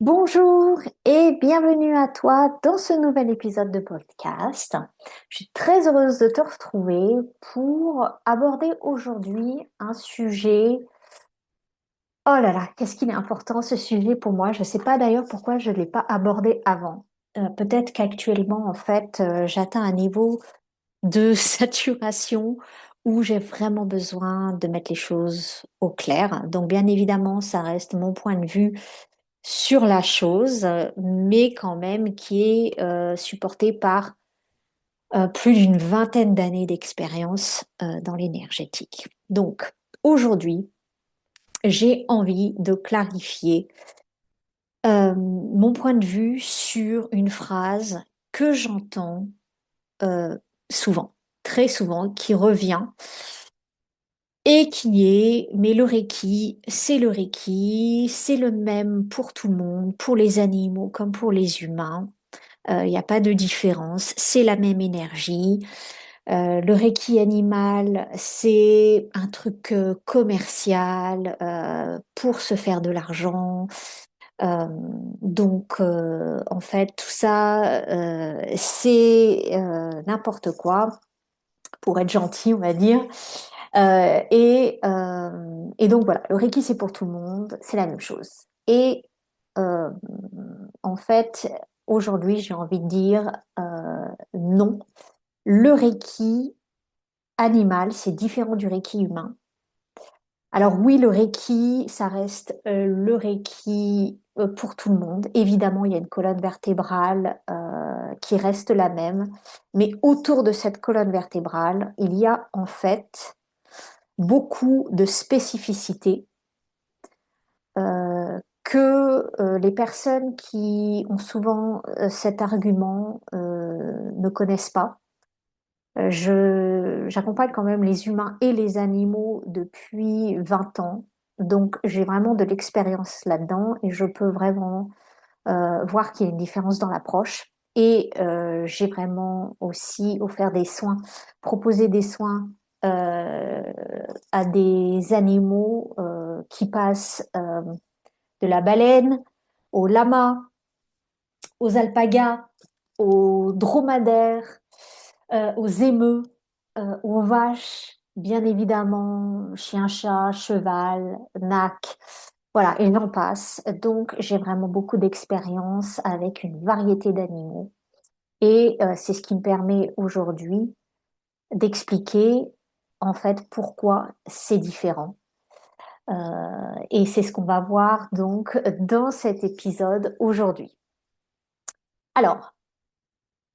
Bonjour et bienvenue à toi dans ce nouvel épisode de podcast. Je suis très heureuse de te retrouver pour aborder aujourd'hui un sujet. Oh là là, qu'est-ce qu'il est important ce sujet pour moi. Je ne sais pas d'ailleurs pourquoi je ne l'ai pas abordé avant. Peut-être qu'actuellement, en fait, j'atteins un niveau de saturation où j'ai vraiment besoin de mettre les choses au clair. Donc, bien évidemment, ça reste mon point de vue sur la chose, mais quand même qui est supporté par plus d'une vingtaine d'années d'expérience dans l'énergétique. Donc, aujourd'hui, j'ai envie de clarifier mon point de vue sur une phrase que j'entends euh, souvent, très souvent, qui revient et qui est, mais le Reiki, c'est le même pour tout le monde, pour les animaux comme pour les humains. Il n'y a pas de différence, c'est la même énergie. Le Reiki animal, c'est un truc commercial pour se faire de l'argent. Euh, en fait, tout ça, c'est n'importe quoi, pour être gentil, on va dire. Et donc voilà, le Reiki, c'est pour tout le monde, c'est la même chose. Et euh, en fait, aujourd'hui, j'ai envie de dire non. Le Reiki animal, c'est différent du Reiki humain. Alors oui, le Reiki, ça reste le Reiki pour tout le monde. Évidemment, il y a une colonne vertébrale qui reste la même, mais autour de cette colonne vertébrale, il y a en fait beaucoup de spécificités que les personnes qui ont souvent cet argument ne connaissent pas. J'accompagne quand même les humains et les animaux depuis 20 ans, donc j'ai vraiment de l'expérience là-dedans et je peux vraiment voir qu'il y a une différence dans l'approche. Et j'ai vraiment aussi offert des soins, proposé des soins euh, à des animaux qui passent de la baleine au lama, aux alpagas, aux dromadaires, aux émeux, aux vaches, bien évidemment, chien, chat, cheval, nac, voilà, et j'en passe. Donc, j'ai vraiment beaucoup d'expérience avec une variété d'animaux. Et c'est ce qui me permet aujourd'hui d'expliquer en fait pourquoi c'est différent. Et c'est ce qu'on va voir donc dans cet épisode aujourd'hui. Alors,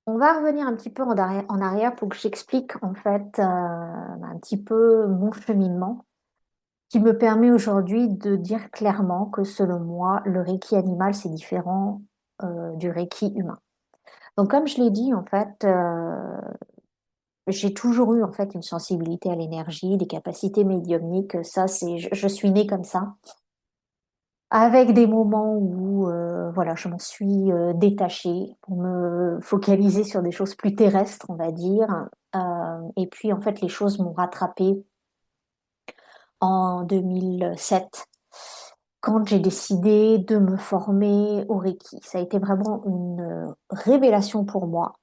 on va revenir un petit peu en arrière pour que j'explique en fait un petit peu mon cheminement qui me permet aujourd'hui de dire clairement que selon moi, le Reiki animal, c'est différent du Reiki humain. Donc comme je l'ai dit, en fait, j'ai toujours eu en fait une sensibilité à l'énergie, des capacités médiumniques. Ça, je suis née comme ça, avec des moments où voilà, je m'en suis détachée pour me focaliser sur des choses plus terrestres, on va dire. Et puis en fait, les choses m'ont rattrapée en 2007 quand j'ai décidé de me former au Reiki. Ça a été vraiment une révélation pour moi.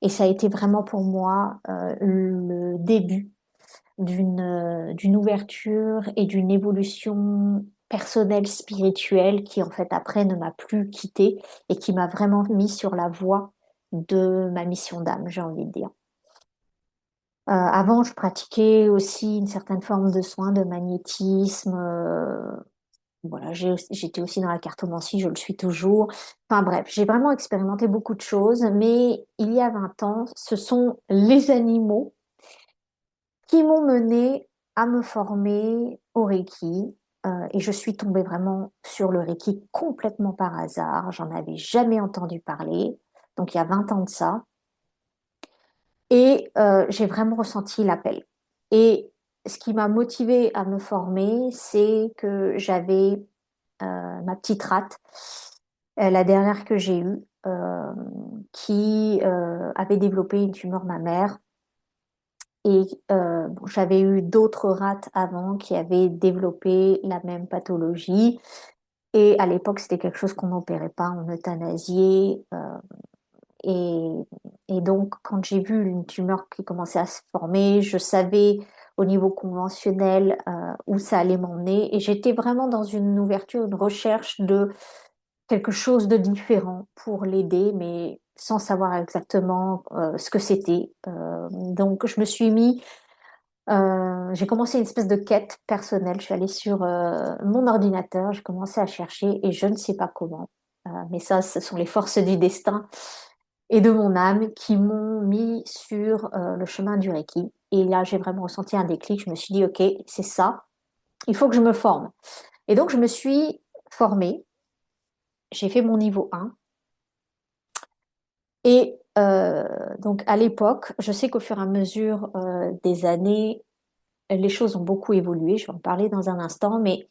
Et ça a été vraiment pour moi le début d'une ouverture et d'une évolution personnelle, spirituelle, qui en fait après ne m'a plus quittée et qui m'a vraiment mis sur la voie de ma mission d'âme, j'ai envie de dire. Avant, je pratiquais aussi une certaine forme de soins de magnétisme. Voilà, j'étais aussi dans la cartomancie, je le suis toujours. Enfin bref, j'ai vraiment expérimenté beaucoup de choses, mais il y a 20 ans, ce sont les animaux qui m'ont mené à me former au Reiki. Et je suis tombée vraiment sur le Reiki complètement par hasard. J'en avais jamais entendu parler. Donc il y a 20 ans de ça. Et j'ai vraiment ressenti l'appel. Et ce qui m'a motivée à me former, c'est que j'avais ma petite rate, la dernière que j'ai eue, qui avait développé une tumeur mammaire. Et bon, j'avais eu d'autres rates avant qui avaient développé la même pathologie. Et à l'époque, c'était quelque chose qu'on n'opérait pas, on euthanasiait. Et, et donc, quand j'ai vu une tumeur qui commençait à se former, je savais au niveau conventionnel où ça allait m'emmener. Et j'étais vraiment dans une ouverture, une recherche de quelque chose de différent pour l'aider, mais sans savoir exactement ce que c'était. Donc, j'ai commencé une espèce de quête personnelle. Je suis allée sur mon ordinateur, j'ai commencé à chercher et je ne sais pas comment. Mais ça, ce sont les forces du destin et de mon âme qui m'ont mis sur le chemin du Reiki. Et là, j'ai vraiment ressenti un déclic. Je me suis dit, OK, c'est ça, il faut que je me forme. Et donc, je me suis formée. J'ai fait mon niveau 1. Et donc, à l'époque, je sais qu'au fur et à mesure des années, les choses ont beaucoup évolué. Je vais en parler dans un instant. Mais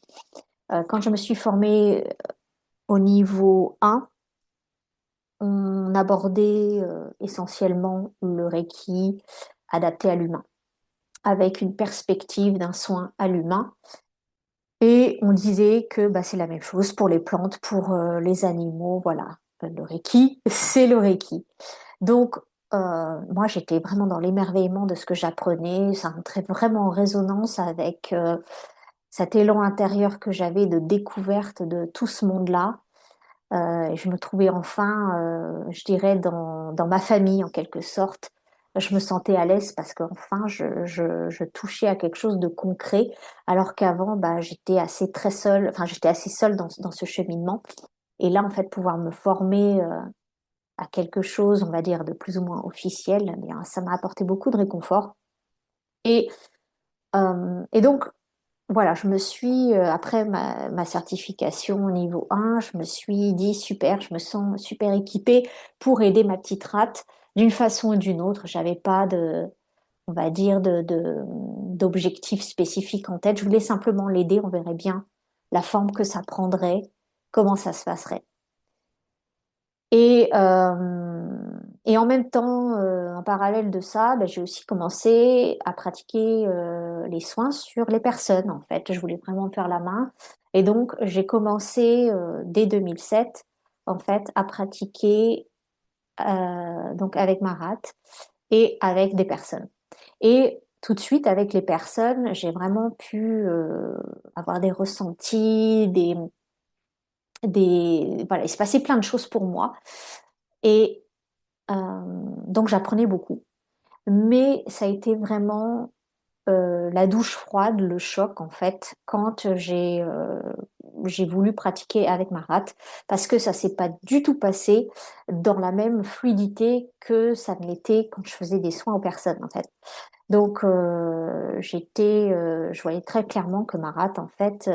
quand je me suis formée au niveau 1, on abordait essentiellement le Reiki adapté à l'humain, avec une perspective d'un soin à l'humain. Et on disait que bah, c'est la même chose pour les plantes, pour les animaux, voilà. Le Reiki, c'est le Reiki. Donc, moi, j'étais vraiment dans l'émerveillement de ce que j'apprenais. Ça entrait vraiment en résonance avec cet élan intérieur que j'avais de découverte de tout ce monde-là. Et je me trouvais enfin, je dirais, dans ma famille en quelque sorte. Je me sentais à l'aise parce qu'enfin, je touchais à quelque chose de concret, alors qu'avant, bah, j'étais assez très seule, enfin, j'étais assez seule dans ce cheminement. Et là, en fait, pouvoir me former à quelque chose, on va dire, de plus ou moins officiel, eh bien, ça m'a apporté beaucoup de réconfort. Et, et donc, voilà, je me suis, après ma certification au niveau 1, je me suis dit, super, je me sens super équipée pour aider ma petite rate d'une façon ou d'une autre. J'avais pas de, on va dire, d'objectif spécifique en tête. Je voulais simplement l'aider, on verrait bien la forme que ça prendrait, comment ça se passerait. Et, et en même temps, en parallèle de ça, ben, j'ai aussi commencé à pratiquer les soins sur les personnes, en fait. Je voulais vraiment faire la main. Et donc, j'ai commencé dès 2007, en fait, à pratiquer donc avec Marat et avec des personnes. Et tout de suite, avec les personnes, j'ai vraiment pu avoir des ressentis, voilà, il se passait plein de choses pour moi. Et euh, donc j'apprenais beaucoup. Mais ça a été vraiment la douche froide, le choc en fait, quand j'ai voulu pratiquer avec Marat, parce que ça s'est pas du tout passé dans la même fluidité que ça ne l'était quand je faisais des soins aux personnes en fait. Donc je voyais très clairement que Marat en fait,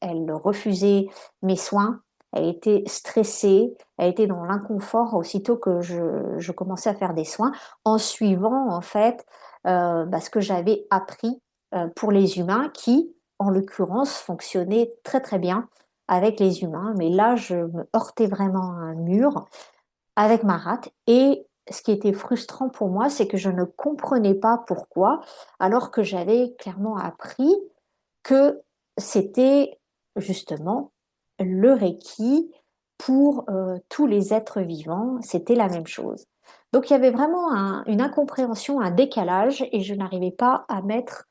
elle refusait mes soins. Elle était stressée, elle était dans l'inconfort aussitôt que je commençais à faire des soins, en suivant en fait bah, ce que j'avais appris pour les humains, qui en l'occurrence fonctionnaient très très bien avec les humains. Mais là, je me heurtais vraiment à un mur avec Marat. Et ce qui était frustrant pour moi, c'est que je ne comprenais pas pourquoi, alors que j'avais clairement appris que c'était justement le Reiki pour tous les êtres vivants, c'était la même chose. Donc il y avait vraiment une incompréhension, un décalage, et je n'arrivais pas à mettre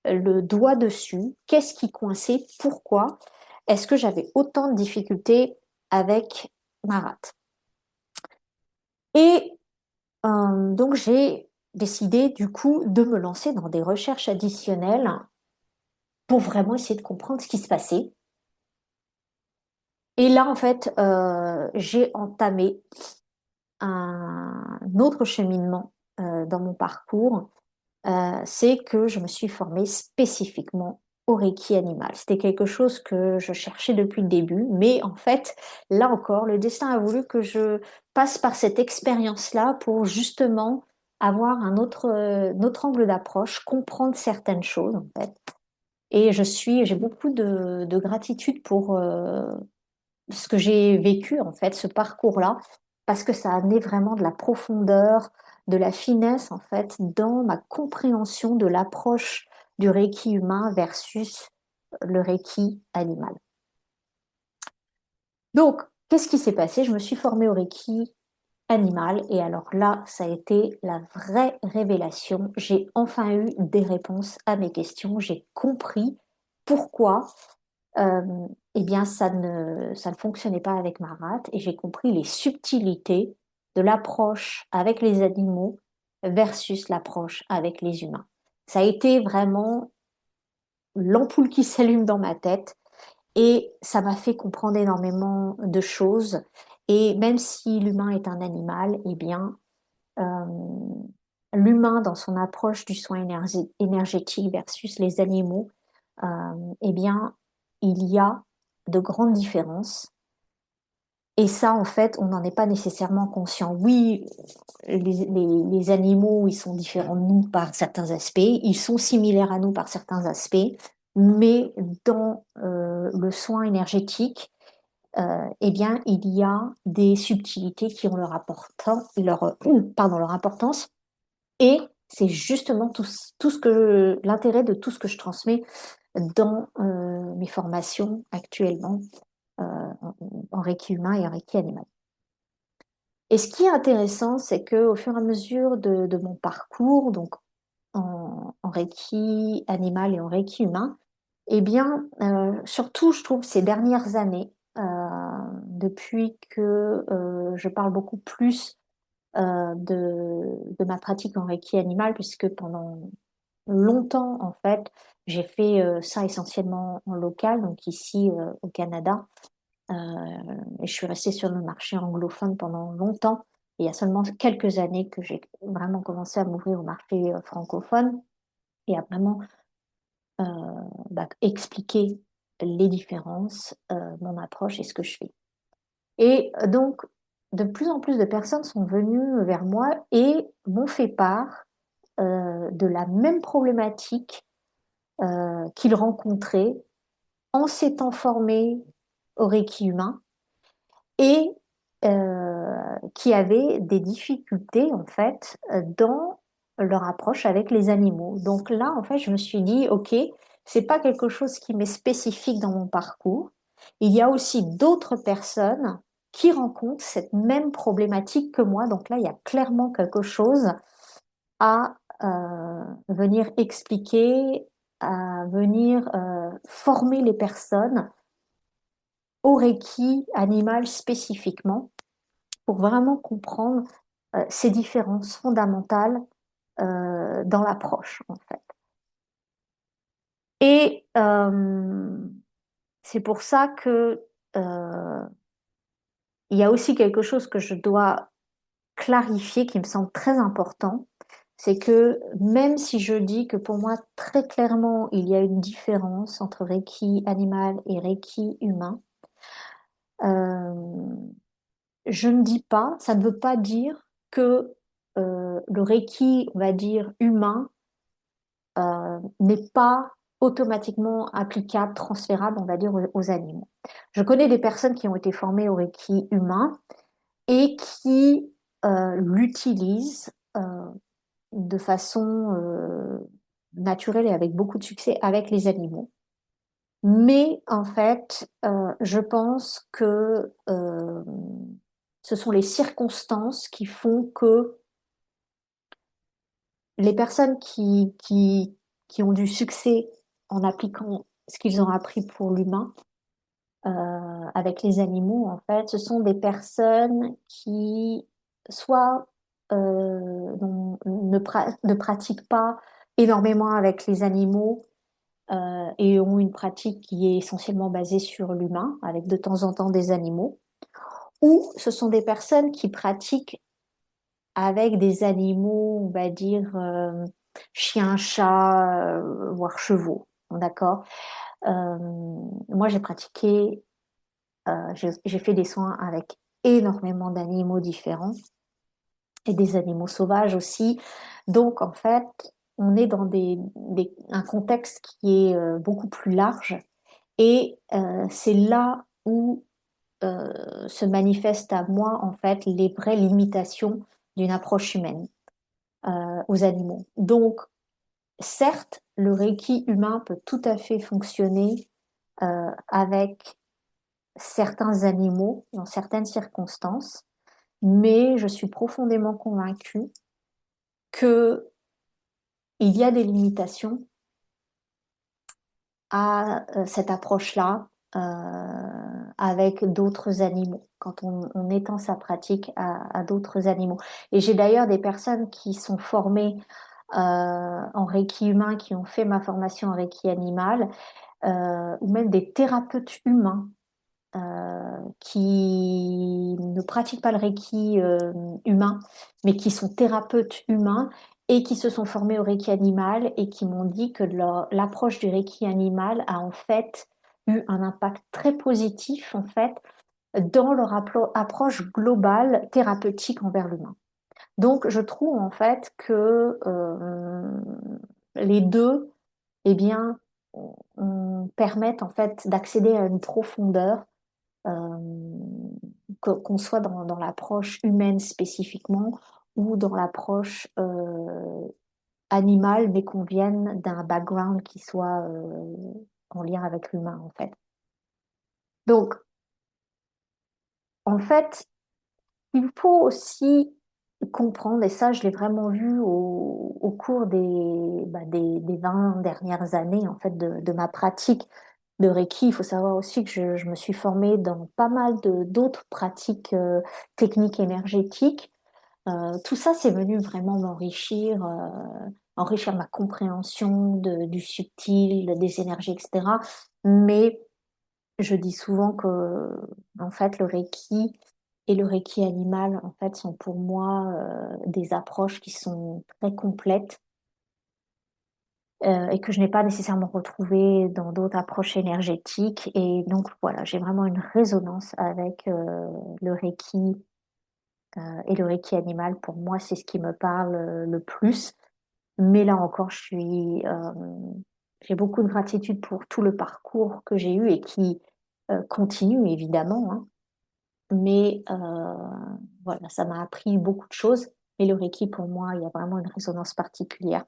le doigt dessus. Qu'est-ce qui coinçait? Pourquoi est-ce que j'avais autant de difficultés avec Marat? Et donc j'ai décidé du coup de me lancer dans des recherches additionnelles pour vraiment essayer de comprendre ce qui se passait. Et là, en fait, j'ai entamé un autre cheminement dans mon parcours. C'est que je me suis formée spécifiquement au Reiki animal. C'était quelque chose que je cherchais depuis le début, mais en fait, là encore, le destin a voulu que je passe par cette expérience-là pour justement avoir un autre angle d'approche, comprendre certaines choses en fait. Et j'ai beaucoup de gratitude pour ce que j'ai vécu en fait, ce parcours-là, parce que ça a amené vraiment de la profondeur, de la finesse en fait dans ma compréhension de l'approche du Reiki humain versus le Reiki animal. Donc, qu'est-ce qui s'est passé? Je me suis formée au Reiki animal et alors là, ça a été la vraie révélation. J'ai enfin eu des réponses à mes questions. J'ai compris pourquoi euh, eh bien, ça ne fonctionnait pas avec ma rate et j'ai compris les subtilités de l'approche avec les animaux versus l'approche avec les humains. Ça a été vraiment l'ampoule qui s'allume dans ma tête et ça m'a fait comprendre énormément de choses. Et même si l'humain est un animal, eh bien, euh, l'humain dans son approche du soin énergétique versus les animaux, eh bien, il y a de grandes différences. Et ça, en fait, on n'en est pas nécessairement conscient. Oui, les animaux, ils sont différents de nous par certains aspects, ils sont similaires à nous par certains aspects, mais dans le soin énergétique, eh bien, il y a des subtilités qui ont leur importance. Et c'est justement tout ce que l'intérêt de tout ce que je transmets dans mes formations actuellement en Reiki humain et en Reiki animal. Et ce qui est intéressant, c'est que au fur et à mesure de mon parcours, donc en Reiki animal et en Reiki humain, eh bien, surtout, je trouve, ces dernières années, depuis que je parle beaucoup plus de ma pratique en Reiki animal, puisque pendant longtemps, en fait, j'ai fait ça essentiellement en local, donc ici au Canada. Et je suis restée sur le marché anglophone pendant longtemps. Et il y a seulement quelques années que j'ai vraiment commencé à m'ouvrir au marché francophone et à vraiment euh, expliquer les différences, mon approche et ce que je fais. Et donc, de plus en plus de personnes sont venues vers moi et m'ont fait part de la même problématique qu'ils rencontraient en s'étant formés au Reiki humain et qui avaient des difficultés en fait dans leur approche avec les animaux. Donc là, en fait, je me suis dit, ok, c'est pas quelque chose qui m'est spécifique dans mon parcours. Il y a aussi d'autres personnes qui rencontrent cette même problématique que moi. Donc là, il y a clairement quelque chose à venir expliquer, à venir former les personnes au Reiki animal spécifiquement pour vraiment comprendre ces différences fondamentales dans l'approche, en fait. Et c'est pour ça que il y a aussi quelque chose que je dois clarifier qui me semble très important, c'est que même si je dis que pour moi très clairement il y a une différence entre Reiki animal et Reiki humain, euh, je ne dis pas, ça ne veut pas dire que le Reiki, on va dire, humain, n'est pas automatiquement applicable, transférable, on va dire, aux animaux. Je connais des personnes qui ont été formées au Reiki humain et qui l'utilisent de façon naturelle et avec beaucoup de succès avec les animaux. Mais en fait, je pense que ce sont les circonstances qui font que les personnes qui ont du succès en appliquant ce qu'ils ont appris pour l'humain avec les animaux, en fait, ce sont des personnes qui soit ne pratiquent pas énormément avec les animaux et ont une pratique qui est essentiellement basée sur l'humain, avec de temps en temps des animaux, ou ce sont des personnes qui pratiquent avec des animaux, on va dire chiens, chats, voire chevaux. D'accord? Moi, j'ai pratiqué, j'ai fait des soins avec énormément d'animaux différents et des animaux sauvages aussi. Donc, en fait, on est dans un contexte qui est beaucoup plus large et c'est là où se manifestent à moi, en fait, les vraies limitations d'une approche humaine aux animaux. Donc, certes, le Reiki humain peut tout à fait fonctionner avec certains animaux dans certaines circonstances, mais je suis profondément convaincue que il y a des limitations à cette approche-là avec d'autres animaux, quand on étend sa pratique à d'autres animaux. Et j'ai d'ailleurs des personnes qui sont formées en Reiki humain, qui ont fait ma formation en Reiki animal, ou même des thérapeutes humains qui ne pratiquent pas le Reiki humain, mais qui sont thérapeutes humains et qui se sont formés au Reiki animal et qui m'ont dit que l'approche du Reiki animal a en fait eu un impact très positif en fait dans leur approche globale thérapeutique envers l'humain. Donc je trouve en fait que les deux, eh bien, permettent en fait d'accéder à une profondeur qu'on soit dans l'approche humaine spécifiquement ou dans l'approche animale, mais qu'on vienne d'un background qui soit en lien avec l'humain, en fait. Donc, en fait, il faut aussi comprendre, et ça, je l'ai vraiment vu au cours des 20 dernières années, en fait, de ma pratique de Reiki. Il faut savoir aussi que je me suis formée dans pas mal d'autres pratiques techniques énergétiques. Tout ça, c'est venu vraiment enrichir ma compréhension du subtil, des énergies, etc. Mais je dis souvent que, en fait, le Reiki et le Reiki animal, en fait, sont pour moi des approches qui sont très complètes et que je n'ai pas nécessairement retrouvées dans d'autres approches énergétiques. Et donc, voilà, j'ai vraiment une résonance avec le Reiki et le Reiki animal. Pour moi, c'est ce qui me parle le plus. Mais là encore, j'ai beaucoup de gratitude pour tout le parcours que j'ai eu et qui continue évidemment, hein. Mais voilà, ça m'a appris beaucoup de choses. Et le Reiki, pour moi, il y a vraiment une résonance particulière.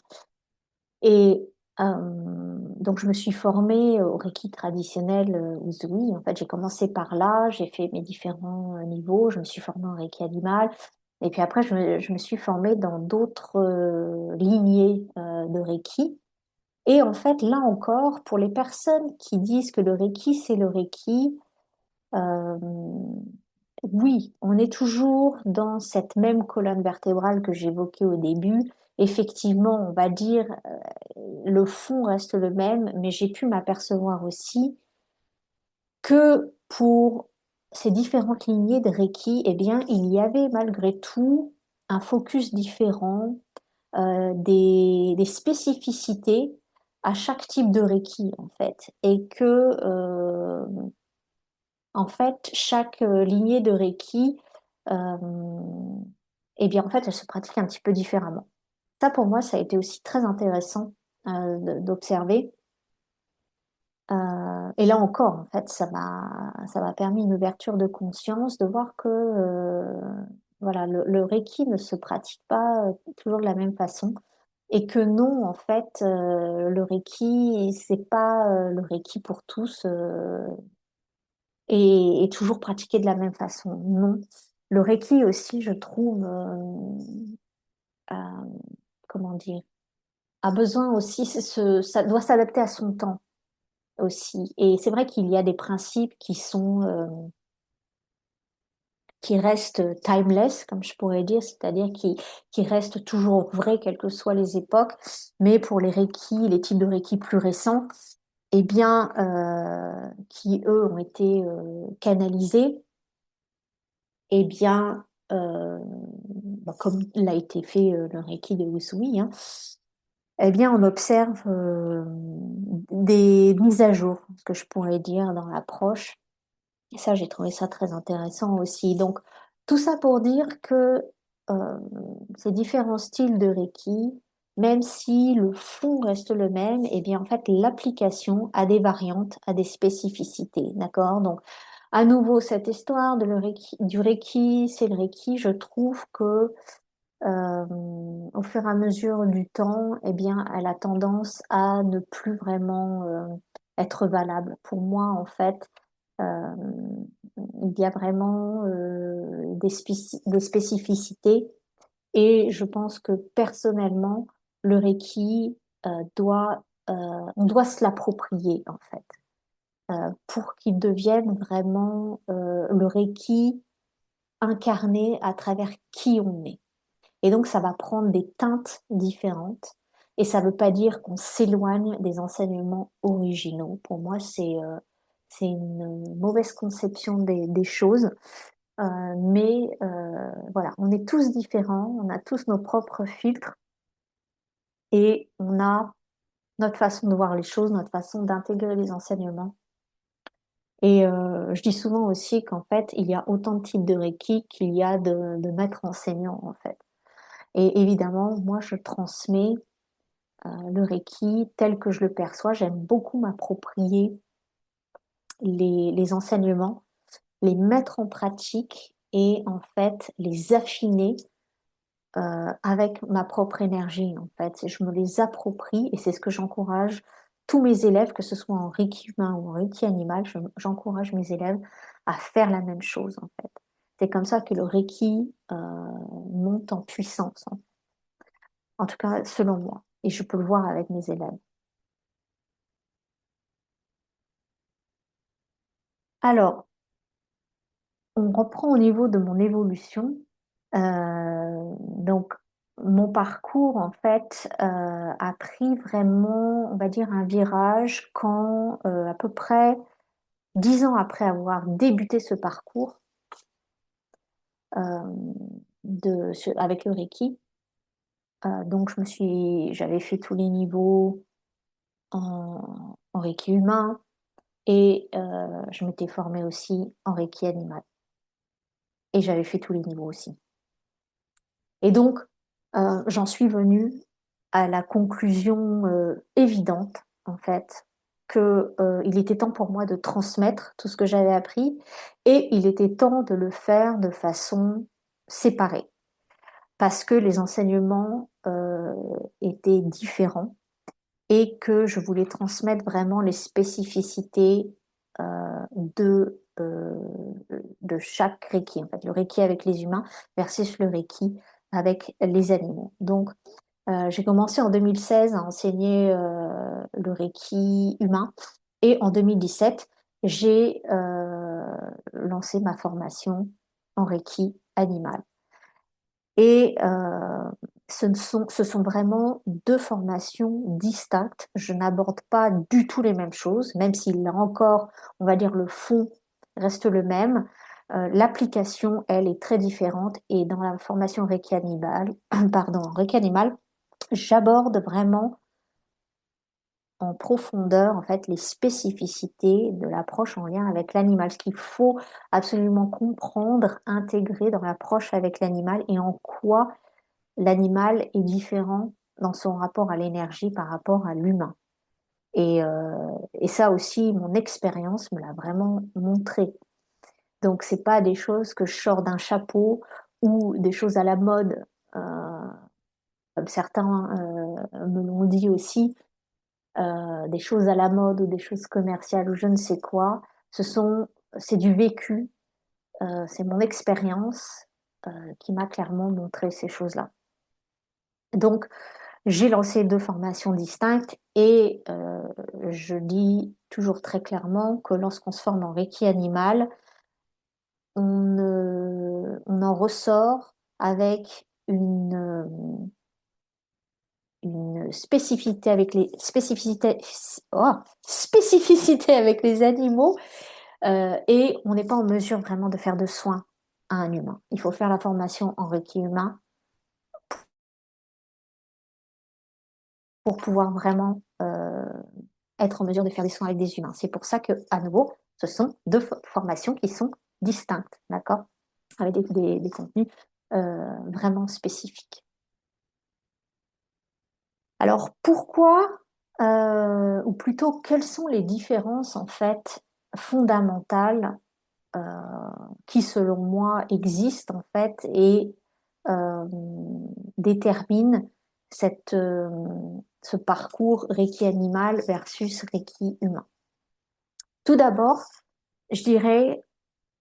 Et donc, je me suis formée au Reiki traditionnel Usui. En fait, j'ai commencé par là, j'ai fait mes différents niveaux. Je me suis formée en Reiki animal. Et puis après, je me suis formée dans d'autres lignées de Reiki. Et en fait, là encore, pour les personnes qui disent que le Reiki, c'est le Reiki, euh, oui, on est toujours dans cette même colonne vertébrale que j'évoquais au début. Effectivement, on va dire, le fond reste le même, mais j'ai pu m'apercevoir aussi que pour ces différentes lignées de Reiki, eh bien, il y avait malgré tout un focus différent, des spécificités à chaque type de Reiki, en fait, et que en fait, chaque lignée de Reiki, euh, eh bien, en fait, elle se pratique un petit peu différemment. Ça, pour moi, ça a été aussi très intéressant d'observer. Et là encore, en fait, ça m'a permis une ouverture de conscience, de voir que voilà, le Reiki ne se pratique pas toujours de la même façon. Et que non, en fait, le Reiki, c'est pas le Reiki pour tous et toujours pratiqué de la même façon. Non. Le Reiki aussi, je trouve, euh, comment dire, a besoin aussi, ça doit s'adapter à son temps aussi. Et c'est vrai qu'il y a des principes qui restent timeless, comme je pourrais dire, c'est-à-dire qui restent toujours vrais, quelles que soient les époques. Mais pour les Reiki, les types de Reiki plus récents, eh bien, qui eux ont été canalisés, eh bien, comme l'a été fait le Reiki de Usui, hein, eh bien, on observe des mises à jour, ce que je pourrais dire dans l'approche. Et ça, j'ai trouvé ça très intéressant aussi. Donc, tout ça pour dire que euh, ces différents styles de Reiki, même si le fond reste le même, eh bien, en fait, l'application a des variantes, a des spécificités. D'accord? Donc, à nouveau, cette histoire du Reiki, c'est le Reiki, je trouve que au fur et à mesure du temps, eh bien, elle a tendance à ne plus vraiment être valable. Pour moi, en fait, Euh, il y a vraiment des spécificités et je pense que personnellement, le Reiki on doit se l'approprier en fait, pour qu'il devienne vraiment le Reiki incarné à travers qui on est. Et donc, ça va prendre des teintes différentes. Et ça ne veut pas dire qu'on s'éloigne des enseignements originaux. Pour moi, c'est une mauvaise conception des choses. Mais voilà, on est tous différents, on a tous nos propres filtres et on a notre façon de voir les choses, notre façon d'intégrer les enseignements. Et je dis souvent aussi qu'en fait, il y a autant de types de Reiki qu'il y a de maîtres enseignants, en fait. Et évidemment, moi, je transmets le Reiki tel que je le perçois. J'aime beaucoup m'approprier les enseignements, les mettre en pratique et en fait les affiner avec ma propre énergie. En fait, je me les approprie et c'est ce que j'encourage tous mes élèves, que ce soit en Reiki humain ou en Reiki animal, j'encourage mes élèves à faire la même chose en fait. C'est comme ça que le Reiki monte en puissance, hein. En tout cas selon moi, et je peux le voir avec mes élèves. Alors, on reprend au niveau de mon évolution. Donc, mon parcours, en fait, a pris vraiment, on va dire, un virage quand, à peu près 10 ans après avoir débuté ce parcours avec le Reiki. Donc, j'avais fait tous les niveaux en Reiki humain et je m'étais formée aussi en Reiki animal. Et j'avais fait tous les niveaux aussi. Et donc, j'en suis venue à la conclusion évidente, en fait, que il était temps pour moi de transmettre tout ce que j'avais appris et il était temps de le faire de façon séparée parce que les enseignements étaient différents et que je voulais transmettre vraiment les spécificités de chaque Reiki, en fait, le Reiki avec les humains versus le Reiki avec les animaux. Donc, j'ai commencé en 2016 à enseigner le Reiki humain et en 2017, j'ai lancé ma formation en Reiki animal. Et ce sont vraiment deux formations distinctes. Je n'aborde pas du tout les mêmes choses, même si là encore, on va dire le fond reste le même. L'application, elle, est très différente. Et dans la formation Reiki animal, pardon, Reiki animal, j'aborde vraiment en profondeur en fait les spécificités de l'approche en lien avec l'animal, ce qu'il faut absolument comprendre, intégrer dans l'approche avec l'animal et en quoi l'animal est différent dans son rapport à l'énergie par rapport à l'humain. Et ça aussi, mon expérience me l'a vraiment montré. Donc, c'est pas des choses que je sors d'un chapeau ou des choses à la mode, comme certains me l'ont dit aussi, des choses à la mode ou des choses commerciales ou je ne sais quoi. C'est du vécu, c'est mon expérience qui m'a clairement montré ces choses-là. Donc, j'ai lancé deux formations distinctes et je dis toujours très clairement que lorsqu'on se forme en Reiki animal, on en ressort avec une spécificité avec spécificité avec les animaux et on n'est pas en mesure vraiment de faire de soins à un humain. Il faut faire la formation en Reiki humain pour pouvoir vraiment être en mesure de faire des soins avec des humains. C'est pour ça que, à nouveau, ce sont deux formations qui sont distinctes, d'accord? Avec des contenus vraiment spécifiques. Alors, pourquoi, ou plutôt, quelles sont les différences, en fait, fondamentales euh, qui, selon moi, existent, en fait, et euh, déterminent ce parcours Reiki animal versus Reiki humain? Tout d'abord, Je dirais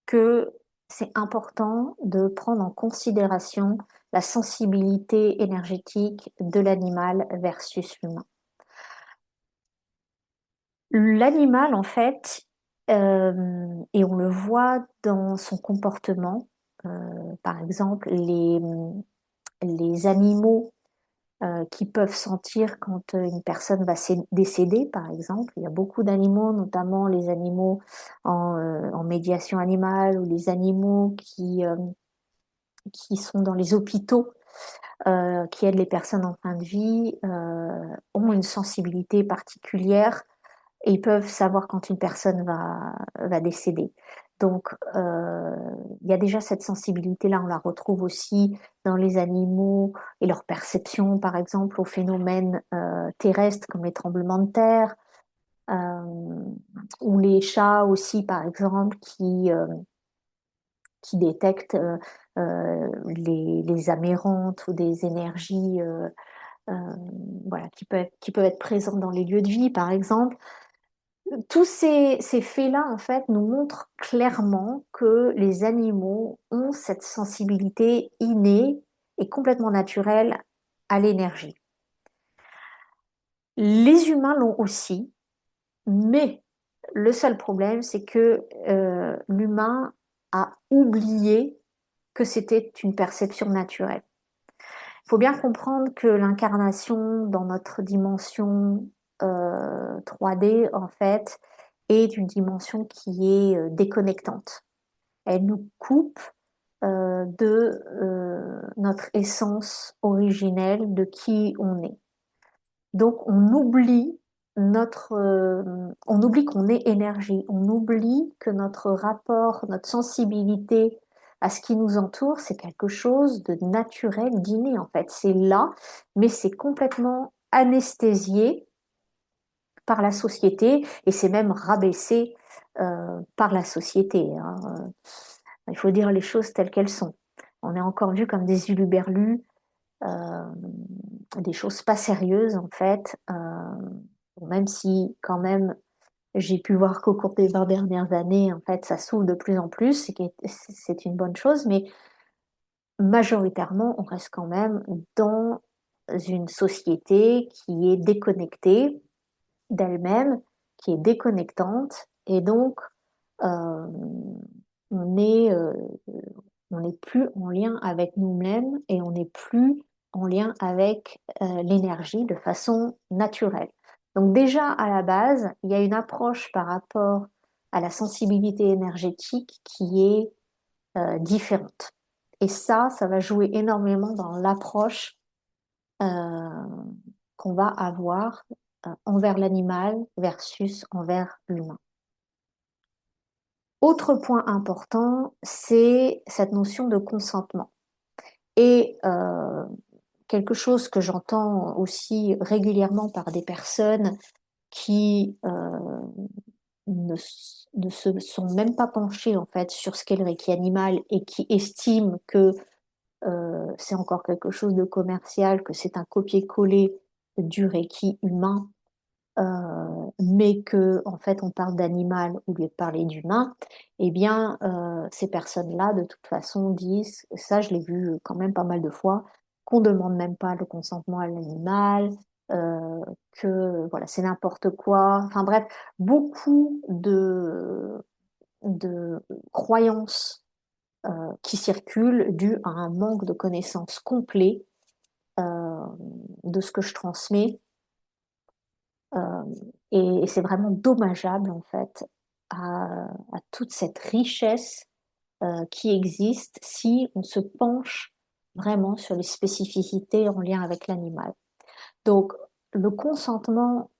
que c'est important de prendre en considération la sensibilité énergétique de l'animal versus l'humain. L'animal, en fait, et on le voit dans son comportement, par exemple, les animaux qui peuvent sentir quand une personne va décéder, par exemple. Il y a beaucoup d'animaux, notamment les animaux en médiation animale ou les animaux qui sont dans les hôpitaux, qui aident les personnes en fin de vie, ont une sensibilité particulière et ils peuvent savoir quand une personne va décéder. Donc, il y a déjà cette sensibilité-là, on la retrouve aussi dans les animaux et leur perception, par exemple, aux phénomènes terrestres comme les tremblements de terre, euh, ou les chats aussi, par exemple, qui détectent les amérantes ou des énergies euh, voilà, qui peuvent être présentes dans les lieux de vie, par exemple. Tous ces faits-là, en fait, nous montrent clairement que les animaux ont cette sensibilité innée et complètement naturelle à l'énergie. Les humains l'ont aussi, mais le seul problème, c'est que l'humain a oublié que c'était une perception naturelle. Il faut bien comprendre que l'incarnation dans notre dimension 3D, en fait, est une dimension qui est déconnectante. Elle nous coupe de notre essence originelle, de qui on est. Donc on oublie qu'on est énergie, on oublie que notre rapport, notre sensibilité à ce qui nous entoure, c'est quelque chose de naturel, d'inné en fait. C'est là, mais c'est complètement anesthésié par la société et c'est même rabaissé par la société, hein. Il faut dire les choses telles qu'elles sont. On est encore vu comme des huluberlus, euh, des choses pas sérieuses en fait. Même si quand même j'ai pu voir qu'au cours des 20 dernières années, en fait, ça s'ouvre de plus en plus, c'est une bonne chose, mais majoritairement, on reste quand même dans une société qui est déconnectée d'elle-même, qui est déconnectante, et donc euh, on est, euh, on n'est plus en lien avec nous-mêmes et on n'est plus en lien avec l'énergie de façon naturelle. Donc déjà à la base, il y a une approche par rapport à la sensibilité énergétique qui est différente. Et ça va jouer énormément dans l'approche euh, qu'on va avoir envers l'animal versus envers l'humain. Autre point important, c'est cette notion de consentement. Et quelque chose que j'entends aussi régulièrement par des personnes qui ne se sont même pas penchées en fait sur ce qu'est le Reiki animal et qui estiment que c'est encore quelque chose de commercial, que c'est un copier-coller du Reiki humain, mais que en fait on parle d'animal au lieu de parler d'humain, eh bien ces personnes-là de toute façon disent, ça je l'ai vu quand même pas mal de fois, qu'on demande même pas le consentement à l'animal, euh, que voilà c'est n'importe quoi. Enfin bref, beaucoup de croyances qui circulent dues à un manque de connaissances complet euh, de ce que je transmets. Euh, et c'est vraiment dommageable, en fait, à toute cette richesse qui existe si on se penche vraiment sur les spécificités en lien avec l'animal. Donc, le consentement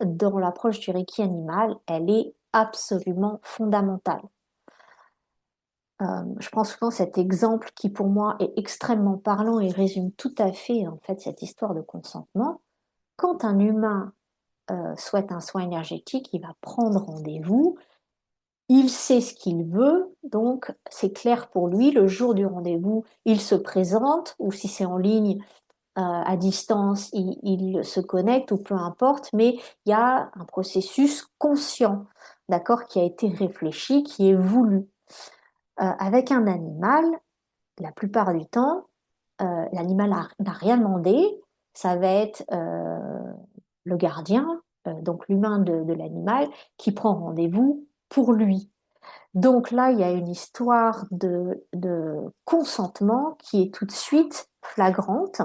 dans l'approche du Reiki animal, elle est absolument fondamentale. Je prends souvent cet exemple qui pour moi est extrêmement parlant et résume tout à fait en fait cette histoire de consentement. Quand un humain souhaite un soin énergétique, il va prendre rendez-vous, il sait ce qu'il veut, donc c'est clair pour lui, le jour du rendez-vous, il se présente, ou si c'est en ligne, à distance, il se connecte, ou peu importe, mais il y a un processus conscient. d'accord, qui a été réfléchi, qui est voulu. Avec un animal, la plupart du temps, l'animal n'a rien demandé, ça va être le gardien, donc l'humain de l'animal, qui prend rendez-vous pour lui. Donc là, il y a une histoire de consentement qui est tout de suite flagrante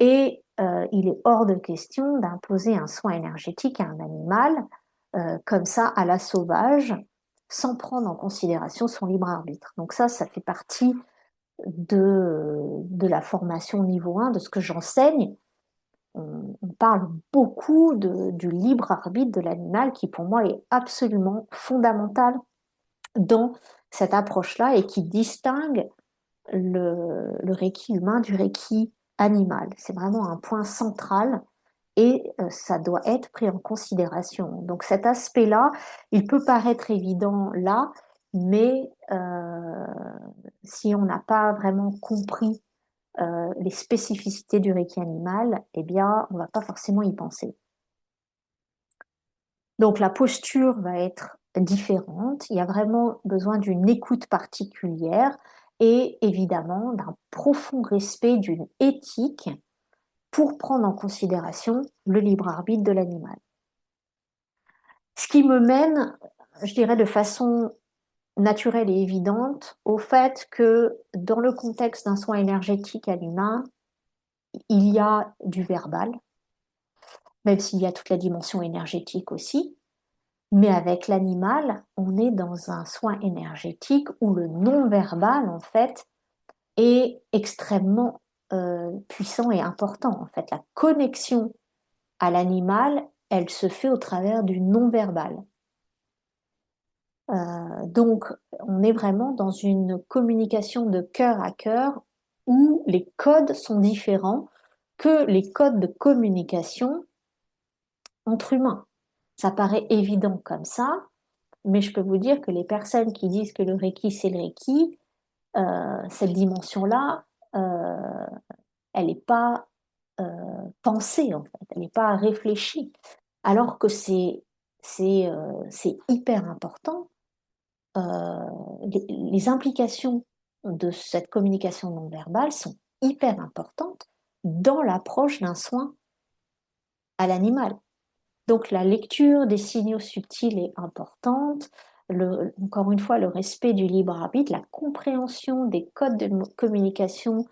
et il est hors de question d'imposer un soin énergétique à un animal comme ça à la sauvage sans prendre en considération son libre arbitre. Donc ça fait partie de la formation niveau 1, de ce que j'enseigne. On parle beaucoup du libre arbitre de l'animal qui pour moi est absolument fondamental dans cette approche-là et qui distingue le Reiki humain du Reiki animal. C'est vraiment un point central et ça doit être pris en considération. Donc cet aspect-là, il peut paraître évident là, mais si on n'a pas vraiment compris les spécificités du Reiki animal, eh bien, on ne va pas forcément y penser. Donc la posture va être différente, il y a vraiment besoin d'une écoute particulière et évidemment d'un profond respect d'une éthique pour prendre en considération le libre arbitre de l'animal. Ce qui me mène, je dirais de façon naturelle et évidente, au fait que dans le contexte d'un soin énergétique à l'humain, il y a du verbal, même s'il y a toute la dimension énergétique aussi. Mais avec l'animal, on est dans un soin énergétique où le non-verbal, en fait, est extrêmement puissant et important. En fait, la connexion à l'animal, elle se fait au travers du non-verbal. Donc, on est vraiment dans une communication de cœur à cœur où les codes sont différents que les codes de communication entre humains. Ça paraît évident comme ça, mais je peux vous dire que les personnes qui disent que le Reiki, c'est le Reiki, cette dimension-là, euh, elle n'est pas euh, pensée, en fait, elle n'est pas réfléchie. Alors que c'est hyper important. Les implications de cette communication non verbale sont hyper importantes dans l'approche d'un soin à l'animal. Donc la lecture des signaux subtils est importante. Encore une fois, le respect du libre arbitre, la compréhension des codes de communication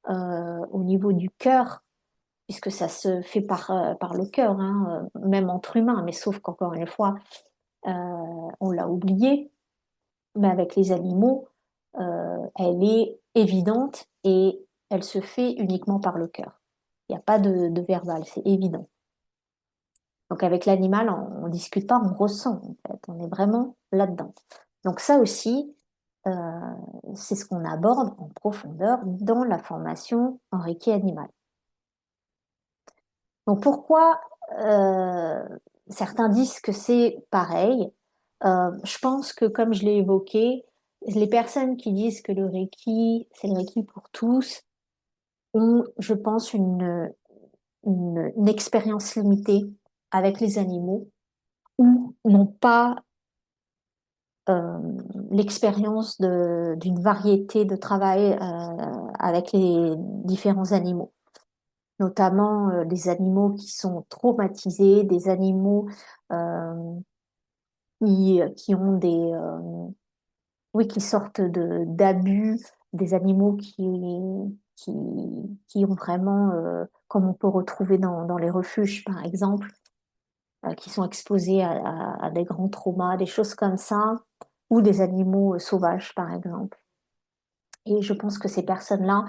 au niveau du cœur, puisque ça se fait par le cœur, hein, même entre humains, mais sauf qu'encore une fois, euh, on l'a oublié, mais avec les animaux, elle est évidente et elle se fait uniquement par le cœur. Il n'y a pas de verbal, c'est évident. Donc avec l'animal, on ne discute pas, on ressent en fait, on est vraiment là-dedans. Donc ça aussi, euh, c'est ce qu'on aborde en profondeur dans la formation en Reiki animal. Donc pourquoi certains disent que c'est pareil? Je pense que comme je l'ai évoqué, les personnes qui disent que le Reiki, c'est le Reiki pour tous, ont, je pense, une expérience limitée avec les animaux ou n'ont pas euh, l'expérience d'une variété de travail avec les différents animaux, notamment des animaux qui sont traumatisés, des animaux euh, qui ont oui, qui sortent d'abus, des animaux qui, qui ont vraiment, comme on peut retrouver dans les refuges par exemple, qui sont exposés à des grands traumas, des choses comme ça, ou des animaux sauvages, par exemple. Et je pense que ces personnes-là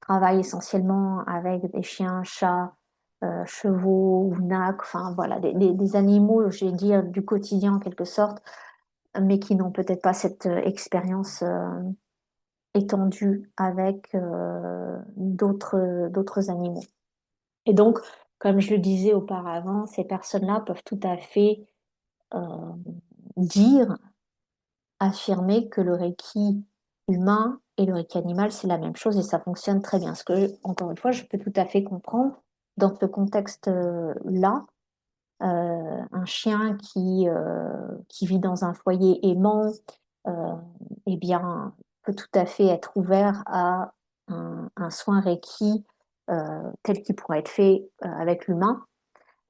travaillent essentiellement avec des chiens, chats, chevaux ou nacs, enfin voilà, des animaux, je vais dire, du quotidien en quelque sorte, mais qui n'ont peut-être pas cette expérience étendue avec d'autres animaux. Et donc, comme je le disais auparavant, ces personnes-là peuvent tout à fait euh, dire, affirmer que le Reiki humain et le Reiki animal, c'est la même chose et ça fonctionne très bien. Ce que, encore une fois, je peux tout à fait comprendre dans ce contexte-là, un chien qui vit dans un foyer aimant, euh, eh bien, peut tout à fait être ouvert à un soin Reiki tel qu'il pourrait être fait avec l'humain.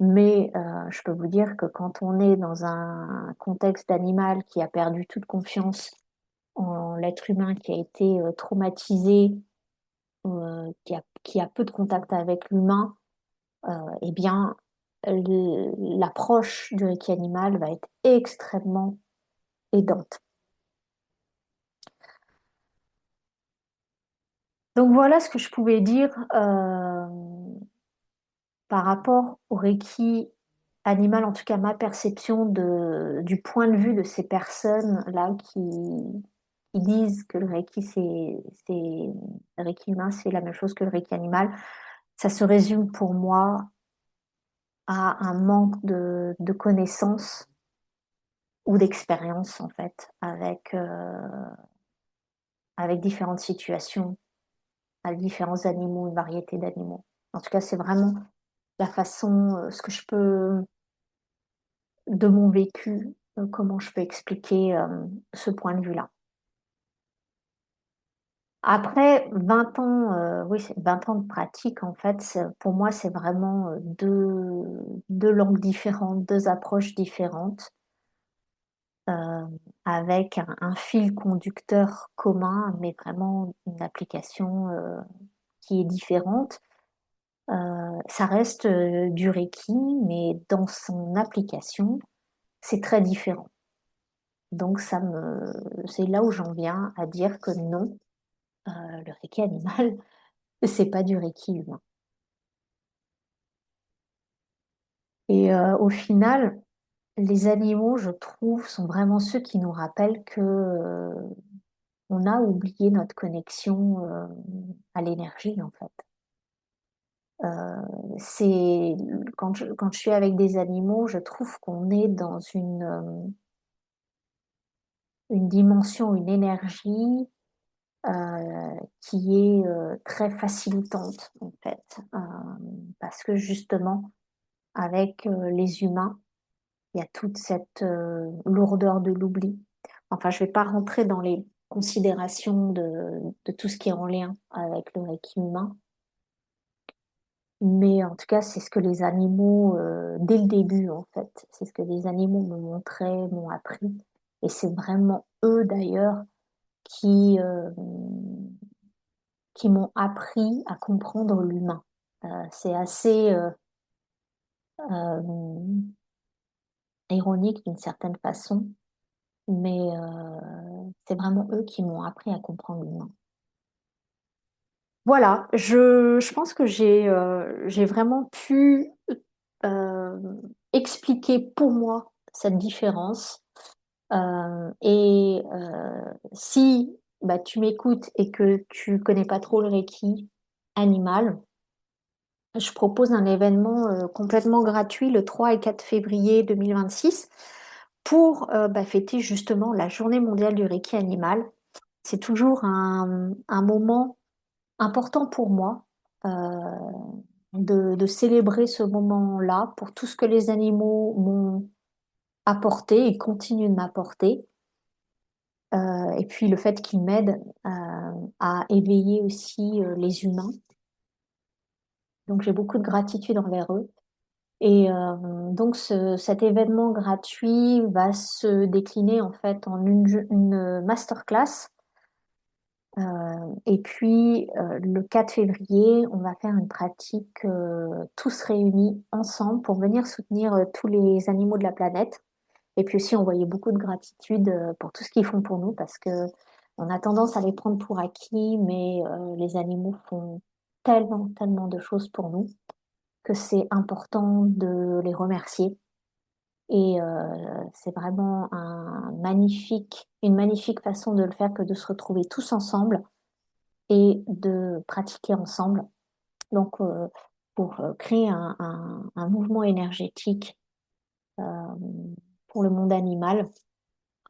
Mais je peux vous dire que quand on est dans un contexte d'animal qui a perdu toute confiance en l'être humain, qui a été traumatisé, qui a peu de contact avec l'humain, eh bien, l'approche du Reiki animal va être extrêmement aidante. Donc voilà ce que je pouvais dire par rapport au Reiki animal, en tout cas ma perception du point de vue de ces personnes-là qui disent que le Reiki, le Reiki humain, c'est la même chose que le Reiki animal. Ça se résume pour moi à un manque de connaissances ou d'expérience en fait avec différentes situations, avec différents animaux, une variété d'animaux. En tout cas, c'est vraiment la façon, ce que je peux, de mon vécu, comment je peux expliquer ce point de vue-là. Après 20 ans, oui, 20 ans de pratique, en fait, pour moi, c'est vraiment deux langues différentes, deux approches différentes, euh, avec un fil conducteur commun, mais vraiment une application qui est différente. Ça reste du Reiki, mais dans son application, c'est très différent. Donc c'est là où j'en viens à dire que non, le Reiki animal, c'est pas du Reiki humain. Et au final, les animaux, je trouve, sont vraiment ceux qui nous rappellent que on a oublié notre connexion à l'énergie, en fait. Euh, c'est quand je suis avec des animaux, je trouve qu'on est dans une dimension, une énergie qui est très facilitante en fait, parce que justement avec les humains, il y a toute cette lourdeur de l'oubli. Enfin, je vais pas rentrer dans les considérations de tout ce qui est en lien avec le Reiki humain, mais en tout cas, c'est ce que les animaux, dès le début en fait, c'est ce que les animaux me montraient, m'ont appris, et c'est vraiment eux d'ailleurs qui qui m'ont appris à comprendre l'humain. C'est assez euh, ironique d'une certaine façon, mais c'est vraiment eux qui m'ont appris à comprendre l'humain. Voilà, je pense que j'ai vraiment pu euh, expliquer pour moi cette différence. Et si bah, tu m'écoutes et que tu connais pas trop le Reiki animal, je propose un événement complètement gratuit le 3 et 4 février 2026 pour bah, fêter justement la Journée mondiale du Reiki animal. C'est toujours un moment important pour moi de célébrer ce moment-là pour tout ce que les animaux m'ont apporté et continuent de m'apporter. Et puis le fait qu'ils m'aident à éveiller aussi les humains. Donc j'ai beaucoup de gratitude envers eux. Et donc cet événement gratuit va se décliner en fait en une masterclass. Et puis le 4 février, on va faire une pratique tous réunis ensemble pour venir soutenir tous les animaux de la planète. Et puis aussi envoyer beaucoup de gratitude pour tout ce qu'ils font pour nous parce que on a tendance à les prendre pour acquis, mais les animaux font tellement, tellement de choses pour nous que c'est important de les remercier. Et c'est vraiment une magnifique façon de le faire que de se retrouver tous ensemble et de pratiquer ensemble. Donc, pour créer un mouvement énergétique euh, pour le monde animal.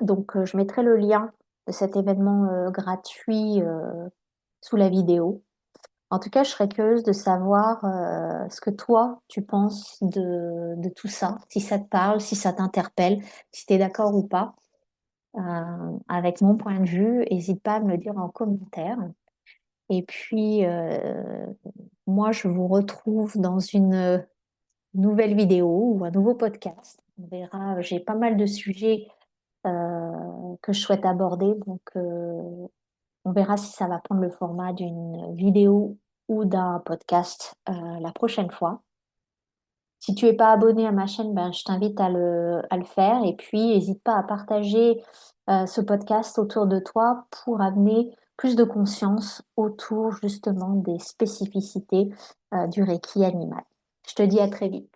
Donc, je mettrai le lien de cet événement gratuit sous la vidéo. En tout cas, je serais curieuse de savoir ce que toi, tu penses de tout ça, si ça te parle, si ça t'interpelle, si tu es d'accord ou pas avec mon point de vue. N'hésite pas à me le dire en commentaire. Et puis, moi, je vous retrouve dans une nouvelle vidéo ou un nouveau podcast. On verra, j'ai pas mal de sujets que je souhaite aborder, donc on verra si ça va prendre le format d'une vidéo ou d'un podcast la prochaine fois. Si tu n'es pas abonné à ma chaîne, ben, je t'invite à le faire et puis n'hésite pas à partager ce podcast autour de toi pour amener plus de conscience autour justement des spécificités du Reiki animal. Je te dis à très vite.